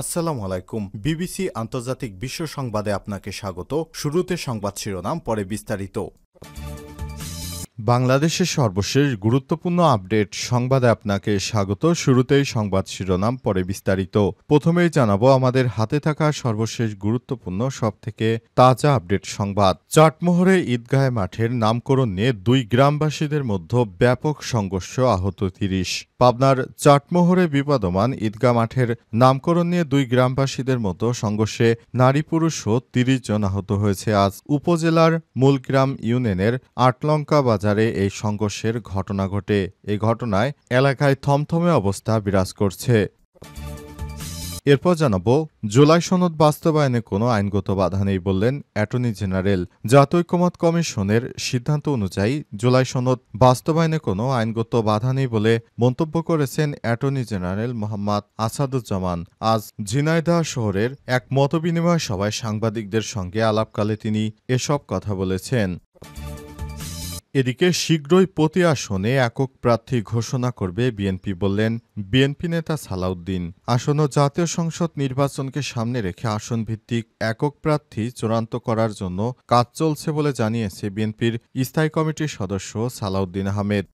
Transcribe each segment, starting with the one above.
আসসালামু আলাইকুম। বিবিসি আন্তর্জাতিক বিশ্ব সংবাদে আপনাকে স্বাগত। শুরুতে সংবাদ শিরোনাম, পরে বিস্তারিত। বাংলাদেশের সর্বশেষ গুরুত্বপূর্ণ আপডেট সংবাদে আপনাকে স্বাগত। শুরুতেই সংবাদ শিরোনাম, পরে বিস্তারিত। প্রথমেই জানাবো আমাদের হাতে থাকা সর্বশেষ গুরুত্বপূর্ণ সবথেকে তাজা আপডেট সংবাদ। চাটমোহরে ঈদগাহ মাঠের নামকরণ নিয়ে দুই গ্রামবাসীদের মধ্যে ব্যাপক সংঘর্ষ, আহত ৩০। পাবনার চাটমোহরে বিবাদমান ঈদগাহ মাঠের নামকরণ নিয়ে দুই গ্রামবাসীদের মধ্যে সংঘর্ষে নারী পুরুষ ও ৩০ জন আহত হয়েছে। আজ উপজেলার মূলগ্রাম ইউনিয়নের আটলঙ্কা বাজারে এই সংঘর্ষের ঘটনা ঘটে। এই ঘটনায় এলাকায় থমথমে অবস্থা বিরাজ করছে। এরপর জানাবো, জুলাই সনদ বাস্তবায়নে কোনো আইনগত বাধা নেই বললেন অ্যাটর্নি জেনারেল। জাতীয় ঐকমত্য কমিশনের সিদ্ধান্ত অনুযায়ী জুলাই সনদ বাস্তবায়নে কোনো আইনগত বাধা নেই বলে মন্তব্য করেছেন অ্যাটর্নি জেনারেল মোহাম্মদ আসাদুজ্জামান। আজ ঝিনাইদহ শহরের এক মতবিনিময় সভায় সাংবাদিকদের সঙ্গে আলাপকালে তিনি এসব কথা বলেছেন। এদিকে শীঘ্রই প্রতি আসনে একক প্রার্থী ঘোষণা করবে বিএনপি বললেন বিএনপি নেতা সালাউদ্দিন। আসন্ন জাতীয় সংসদ নির্বাচনকে সামনে রেখে আসনভিত্তিক একক প্রার্থী চূড়ান্ত করার জন্য কাজ চলছে বলে জানিয়েছে বিএনপির স্থায়ী কমিটির সদস্য সালাউদ্দিন আহমেদ।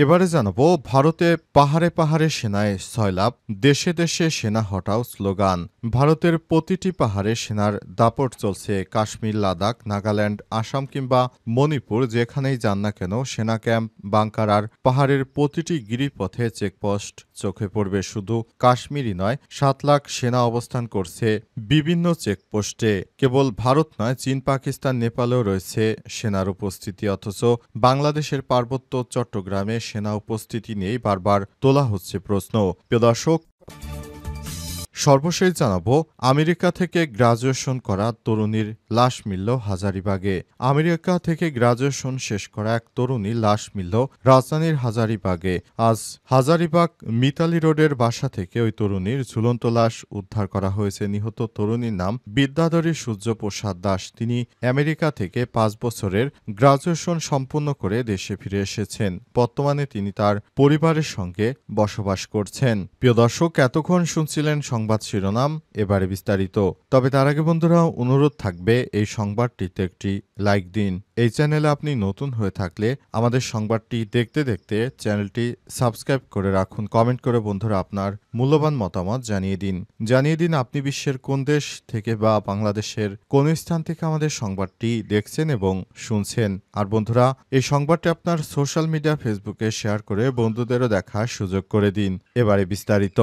এবারে জানাবো, ভারতে পাহাড়ে পাহাড়ে সেনায় সয়লাভ, দেশে দেশে সেনা হটাও স্লোগান। ভারতের প্রতিটি পাহাড়ে সেনার দাপট চলছে। কাশ্মীর, লাদাখ, নাগাল্যান্ড, আসাম কিংবা মণিপুর যেখানেই যান না কেন সেনা ক্যাম্প, বাংকার আর পাহাড়ের প্রতিটি গিরিপথে চেকপোস্ট চোখে পড়বে। শুধু কাশ্মীরই নয়, ৭ লাখ সেনা অবস্থান করছে বিভিন্ন চেকপোস্টে। কেবল ভারত নয়, চীন, পাকিস্তান, নেপালেও রয়েছে সেনার উপস্থিতি। অথচ বাংলাদেশের পার্বত্য চট্টগ্রামে সেনা উপস্থিতি নিয়েই বারবার তোলা হচ্ছে প্রশ্ন। প্রিয় দর্শক, সর্বশেষ জানাবো, আমেরিকা থেকে গ্রাজুয়েশন করা তরুণীর লাশ মিলল হাজারীবাগে। আমেরিকা থেকে গ্রাজুয়েশন শেষ করা এক তরুণীর লাশ মিলল রাজধানীর হাজারীবাগে। আজ হাজারীবাগ মিতালি রোডের বাসা থেকে ওই তরুণীর ঝুলন্ত লাশ উদ্ধার করা হয়েছে। নিহত তরুণীর নাম বিদ্যাধরী সূর্যপ্রসাদ দাস। তিনি আমেরিকা থেকে ৫ বছরের গ্রাজুয়েশন সম্পন্ন করে দেশে ফিরে এসেছেন। বর্তমানে তিনি তার পরিবারের সঙ্গে বসবাস করছেন। প্রিয় দর্শক, এতক্ষণ শুনছিলেন সংবাদ শিরোনাম, এবারে বিস্তারিত। তবে তার আগে বন্ধুরা, অনুরোধ থাকবে এই সংবাদটিতে একটি লাইক দিন। এই চ্যানেলে আপনি নতুন হয়ে থাকলে আমাদের সংবাদটি দেখতে দেখতে চ্যানেলটি সাবস্ক্রাইব করে রাখুন। কমেন্ট করে বন্ধুরা আপনার মূল্যবান মতামত জানিয়ে দিন আপনি বিশ্বের কোন দেশ থেকে বা বাংলাদেশের কোন স্থান থেকে আমাদের সংবাদটি দেখছেন এবং শুনছেন। আর বন্ধুরা, এই সংবাদটি আপনার সোশ্যাল মিডিয়া ফেসবুকে শেয়ার করে বন্ধুদেরও দেখার সুযোগ করে দিন। এবারে বিস্তারিত।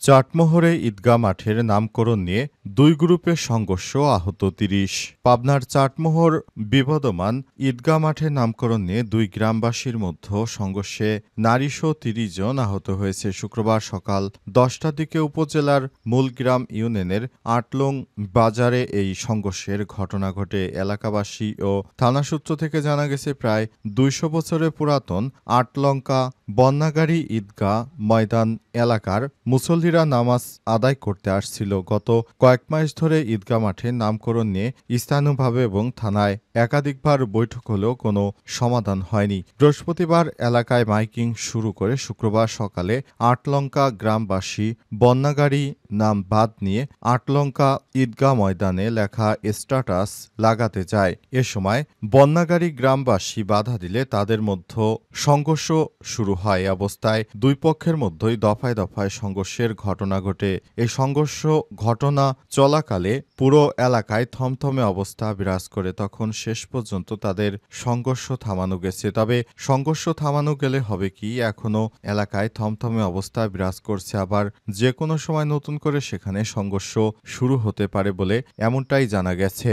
চাটমোহরে ঈদগাহ মাঠের নামকরণ নিয়ে দুই গ্রুপের সংঘর্ষ, আহত ৩০। পাবনার চাটমোহর বিবাদমান ঈদগাহ মাঠের নামকরণ নিয়ে দুই গ্রামবাসীর মধ্যে সংঘর্ষে নারীসহ ৩০ জন আহত হয়েছে। শুক্রবার সকাল ১০টার দিকে উপজেলার মূলগ্রাম ইউনিয়নের আটলং বাজারে এই সংঘর্ষের ঘটনা ঘটে। এলাকাবাসী ও থানা সূত্র থেকে জানা গেছে, প্রায় ২০০ বছরের পুরাতন আটলঙ্কা বন্যাগাড়ি ঈদগাহ ময়দান এলাকার মুসল্লিরা নামাজ আদায় করতে আসছিল। গত কয়েক মাস ধরে ঈদগাহ মাঠের নামকরণ নিয়ে স্থানীয়ভাবে এবং থানায় একাধিকবার বৈঠক হলেও কোনো সমাধান হয়নি। বৃহস্পতিবার এলাকায় মাইকিং শুরু করে শুক্রবার সকালে আটলঙ্কা গ্রামবাসী বন্যাগাড়ি নাম বাদ নিয়ে আটলঙ্কা ঈদগাহ ময়দানে লেখা স্ট্যাটাস লাগাতে যায়। এ সময় বন্যাগাড়ি গ্রামবাসী বাধা দিলে তাদের মধ্যে সংঘর্ষ শুরু হয়। অবস্থায় দুই পক্ষের মধ্যেই দফায় দফায় সংঘর্ষের ঘটনা ঘটে। এই সংঘর্ষ ঘটনা চলাকালে পুরো এলাকায় থমথমে অবস্থা বিরাজ করে। তখন শেষ পর্যন্ত তাদের সংঘর্ষ থামানো গেছে। তবে সংঘর্ষ থামানো গেলে হবে কি, এখনো এলাকায় থমথমে অবস্থা বিরাজ করছে। আবার যে কোনো সময় নতুন করে সেখানে সংঘর্ষ শুরু হতে পারে বলে এমনটাই জানা গেছে।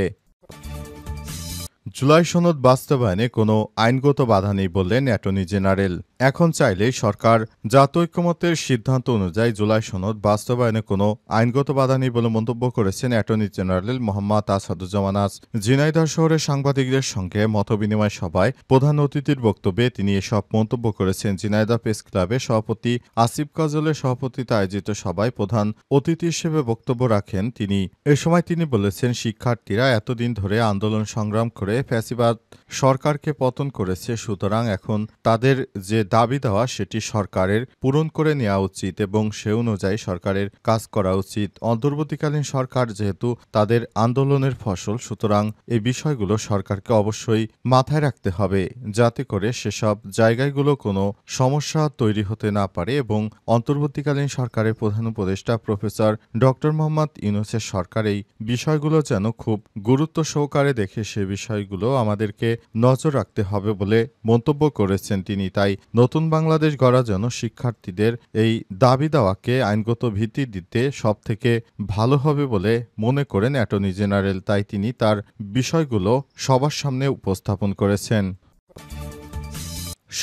জুলাই সনদ বাস্তবায়নে কোনো আইনগত বাধা নেই বললেন অ্যাটর্নি জেনারেল। এখন চাইলেই সরকার জাতীয় ঐকমত্যের সিদ্ধান্ত অনুযায়ী জুলাই সনদ বাস্তবায়নে কোনো আইনগত বাধা নেই বলে মন্তব্য করেছেন অ্যাটর্নি জেনারেল মোহাম্মদ আসাদুজ্জামান। আজ ঝিনাইদহ শহরে সাংবাদিকদের সঙ্গে মতবিনিময় সভায় প্রধান অতিথির বক্তব্যে তিনি এসব মন্তব্য করেছেন। ঝিনাইদহ প্রেস ক্লাবের সভাপতি আসিফ কাজলের সভাপতিত্বে আয়োজিত সভায় প্রধান অতিথি হিসেবে বক্তব্য রাখেন তিনি। এ সময় তিনি বলেছেন, শিক্ষার্থীরা এতদিন ধরে আন্দোলন সংগ্রাম করে করে ফ্যাসিবাদ সরকারকে পতন করেছে। সুতরাং এখন তাদের যে দাবি দেওয়া সেটি সরকারের পূরণ করে নেওয়া উচিত এবং সে অনুযায়ী সরকারের কাজ করা উচিত। অন্তর্বর্তীকালীন সরকার যেহেতু তাদের আন্দোলনের ফসল, সুতরাং এই বিষয়গুলো সরকারকে অবশ্যই মাথায় রাখতে হবে যাতে করে সেসব জায়গাগুলো কোনো সমস্যা তৈরি হতে না পারে এবং অন্তর্বর্তীকালীন সরকারের প্রধান উপদেষ্টা প্রফেসর ডক্টর মোহাম্মদ ইউনূসের সরকার এই বিষয়গুলো যেন খুব গুরুত্ব সহকারে দেখে সে বিষয়গুলো আমাদেরকে নজর রাখতে হবে বলে মন্তব্য করেছেন তিনি। তাই নতুন বাংলাদেশ গড়া যেন শিক্ষার্থীদের এই দাবি দেওয়াকে আইনগত ভিত্তি দিতে সবথেকে ভালো হবে বলে মনে করেন অ্যাটর্নি জেনারেল। তাই তিনি তার বিষয়গুলো সবার সামনে উপস্থাপন করেছেন।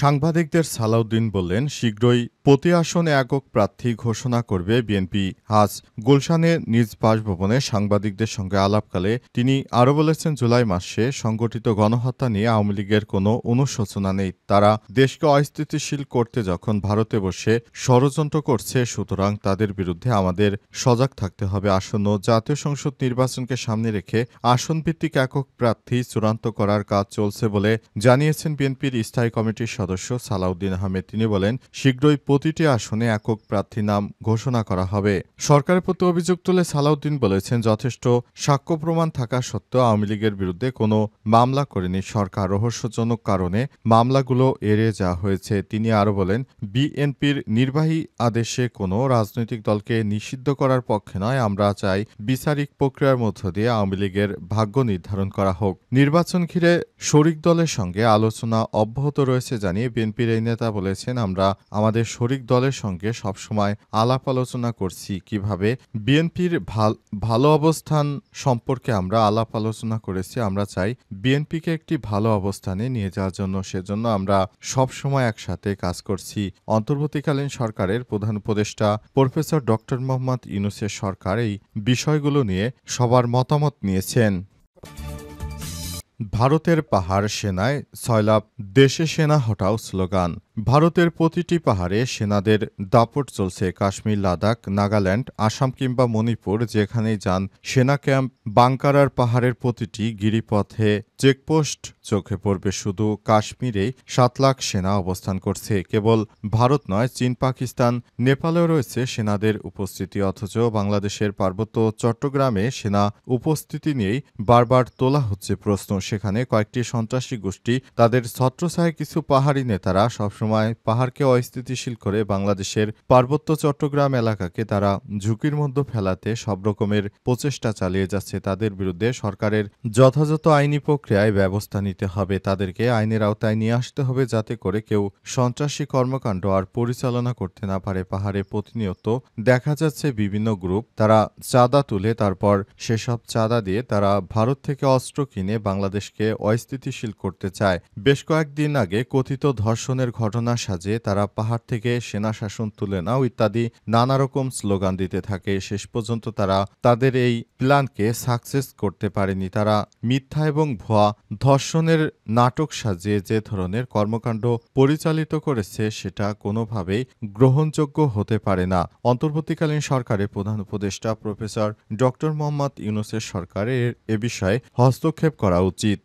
সাংবাদিকদের সালাউদ্দিন বললেন, শীঘ্রই প্রতি আসনে একক প্রার্থী ঘোষণা করবে বিএনপি। আজ গুলশানে নিজ বাসভবনে সাংবাদিকদের সঙ্গে আলাপকালে তিনি আরও বলেছেন, জুলাই মাসে সংগঠিত গণহত্যা নিয়ে আওয়ামী লীগের কোনো অনুশোচনা নেই। তারা দেশকে অস্থিতিশীল করতে যখন ভারতে বসে ষড়যন্ত্র করছে, সুতরাং তাদের বিরুদ্ধে আমাদের সজাগ থাকতে হবে। আসন্ন জাতীয় সংসদ নির্বাচনকে সামনে রেখে আসনভিত্তিক একক প্রার্থী চূড়ান্ত করার কাজ চলছে বলে জানিয়েছেন বিএনপির স্থায়ী কমিটির সদস্য সালাউদ্দিন আহমেদ। তিনি বলেন, শীঘ্রই প্রতিটি আসনে একক প্রার্থী নাম ঘোষণা করা হবে। সরকারের প্রতি অভিযোগ তুলে সালাউদ্দিন বলেছেন, যথেষ্ট সাক্ষ্য প্রমাণ থাকা সত্ত্বেও আওয়ামী লীগের বিরুদ্ধে কোনো মামলা করেনি সরকার। রহস্যজনক কারণে মামলাগুলো এড়িয়ে যাওয়া হয়েছে। তিনি আরও বলেন, বিএনপির নির্বাহী আদেশে কোনো রাজনৈতিক দলকে নিষিদ্ধ করার পক্ষে নয়। আমরা চাই বিচারিক প্রক্রিয়ার মধ্য দিয়ে আওয়ামী লীগের ভাগ্য নির্ধারণ করা হোক। নির্বাচন ঘিরে শরিক দলের সঙ্গে আলোচনা অব্যাহত রয়েছে জানিয়ে বিএনপির এই নেতা বলেছেন, আমরা আমাদের শরিক দলের সঙ্গে সবসময় আলাপ আলোচনা করছি কিভাবে বিএনপির ভালো অবস্থান সম্পর্কে আমরা আলাপ আলোচনা করেছি। আমরা চাই বিএনপিকে একটি ভালো অবস্থানে নিয়ে যাওয়ার জন্য, সেজন্য আমরা সবসময় একসাথে কাজ করছি। অন্তর্বর্তীকালীন সরকারের প্রধান উপদেষ্টা প্রফেসর ডক্টর মোহাম্মদ ইউনূসের সরকার এই বিষয়গুলো নিয়ে সবার মতামত নিয়েছেন। ভারতের পাহাড় সেনায় সয়লাব, দেশে সেনা হটাও স্লোগান। ভারতের প্রতিটি পাহাড়ে সেনাদের দাপট চলছে। কাশ্মীর, লাদাখ, নাগাল্যান্ড, আসাম কিংবা মণিপুর যেখানেই যান সেনা ক্যাম্প, বাংকার, পাহাড়ের প্রতিটি গিরিপথে চেকপোস্ট চোখে পড়বে। শুধু কাশ্মীরেই 7 লাখ সেনা অবস্থান করছে। কেবল ভারত নয়, চীন, পাকিস্তান, নেপালেও রয়েছে সেনাদের উপস্থিতি। অথচ বাংলাদেশের পার্বত্য চট্টগ্রামে সেনা উপস্থিতি নিয়েই বারবার তোলা হচ্ছে প্রশ্ন। সেখানে কয়েকটি সন্ত্রাসী গোষ্ঠী, তাদের ছত্রছায়ায় কিছু পাহাড়ি নেতারা সবসময় পাহাড়কে অস্থিতিশীল করে বাংলাদেশের পার্বত্য চট্টগ্রাম এলাকাকে তারা ঝুঁকির মধ্যে ফেলাতে সব রকমের প্রচেষ্টা চালিয়ে যাচ্ছে। তাদের বিরুদ্ধে সরকারের যথাযথ আইনি প্রক্রিয়ায় ব্যবস্থা নিতে হবে। তাদেরকে আইনের আওতায় নিয়ে আসতে হবে যাতে করে কেউ সন্ত্রাসী কর্মকাণ্ড আর পরিচালনা করতে না পারে। পাহাড়ে প্রতিনিয়ত দেখা যাচ্ছে বিভিন্ন গ্রুপ, তারা চাঁদা তুলে তারপর সেসব চাঁদা দিয়ে তারা ভারত থেকে অস্ত্র কিনে বাংলাদেশকে অস্থিতিশীল করতে চায়। বেশ কয়েকদিন আগে কথিত ধর্ষণের ঘটনা সাজিয়ে তারা পাহাড় থেকে সেনা শাসন তুলে নাও ইত্যাদি নানা রকম স্লোগান দিতে থাকে। শেষ পর্যন্ত তারা তাদের এই প্ল্যানকে সাকসেস করতে পারেনি। তারা মিথ্যা এবং ভুয়া ধর্ষণের নাটক সাজিয়ে যে ধরনের কর্মকাণ্ড পরিচালিত করেছে সেটা কোনোভাবেই গ্রহণযোগ্য হতে পারে না। অন্তর্বর্তীকালীন সরকারের প্রধান উপদেষ্টা প্রফেসর ডক্টর মোহাম্মদ ইউনূসের সরকারের এ বিষয়ে হস্তক্ষেপ করা উচিত।